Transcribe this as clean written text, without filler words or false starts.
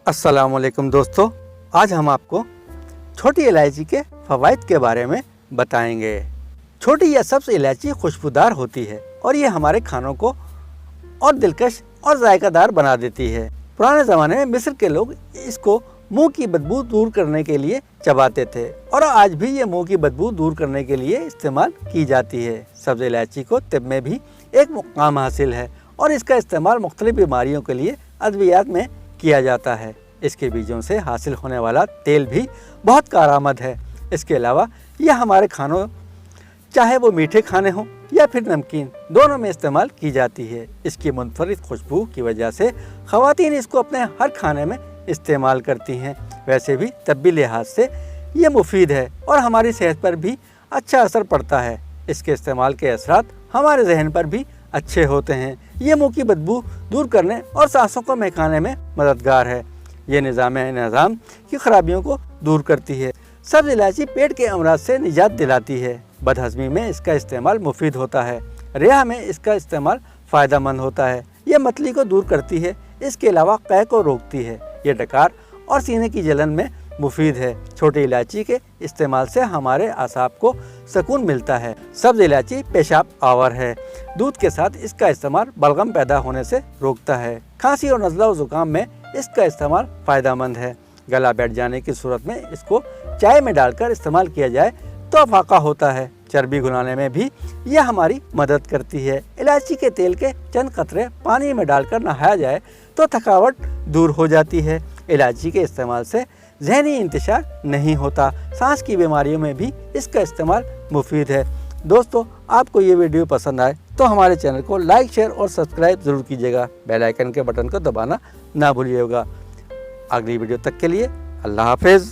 अस्सलामुअलैकुम दोस्तों, आज हम आपको छोटी इलायची के फ़वाइद के बारे में बताएंगे। छोटी या सब्ज़ इलायची खुशबूदार होती है और ये हमारे खानों को और दिलकश और जायकादार बना देती है। पुराने ज़माने में मिस्र के लोग इसको मुंह की बदबू दूर करने के लिए चबाते थे और आज भी ये मुंह की बदबू दूर करने के लिए इस्तेमाल की जाती है। सब्ज़ इलायची को तिब में भी एक मुकाम हासिल है और इसका इस्तेमाल मुख्तलिफ बीमारियों के लिए अद्वियात में किया जाता है। इसके बीजों से हासिल होने वाला तेल भी बहुत कारआमद है। इसके अलावा यह हमारे खानों, चाहे वो मीठे खाने हों या फिर नमकीन, दोनों में इस्तेमाल की जाती है। इसकी मुनफरिद खुशबू की वजह से ख़वातीन इसको अपने हर खाने में इस्तेमाल करती हैं। वैसे भी तब्बी लिहाज से ये मुफीद है और हमारी सेहत पर भी अच्छा असर पड़ता है। इसके इस्तेमाल के असरात हमारे जहन पर भी अच्छे होते हैं। ये मुंह की बदबू दूर करने और सांसों को महकाने में मददगार है। ये निज़ाम की खराबियों को दूर करती है। सब्ज़ इलायची पेट के अमराज से निजात दिलाती है। बदहज़मी में इसका इस्तेमाल मुफीद होता है। रिहा में इसका इस्तेमाल फ़ायदेमंद होता है। ये मतली को दूर करती है। इसके अलावा कै को रोकती है। ये डकार और सीने की जलन में मुफीद है। छोटी इलायची के इस्तेमाल से हमारे आसाब को सुकून मिलता है। सब्ज़ इलायची पेशाब आवर है। दूध के साथ इसका इस्तेमाल बलगम पैदा होने से रोकता है। खांसी और नज़ला और ज़ुकाम में इसका इस्तेमाल फ़ायदेमंद है। गला बैठ जाने की सूरत में इसको चाय में डालकर इस्तेमाल किया जाए तो अफाका होता है। चर्बी घुलाने में भी यह हमारी मदद करती है। इलायची के तेल के चंद कतरे पानी में डालकर नहाया जाए तो थकावट दूर हो जाती है। इलायची के इस्तेमाल से ज़हनी इंतशार नहीं होता। सांस की बीमारियों में भी इसका इस्तेमाल मुफीद है। दोस्तों, आपको ये वीडियो पसंद आए तो हमारे चैनल को लाइक, शेयर और सब्सक्राइब ज़रूर कीजिएगा। बेल आइकन के बटन को दबाना ना भूलिएगा। अगली वीडियो तक के लिए अल्लाह हाफिज़।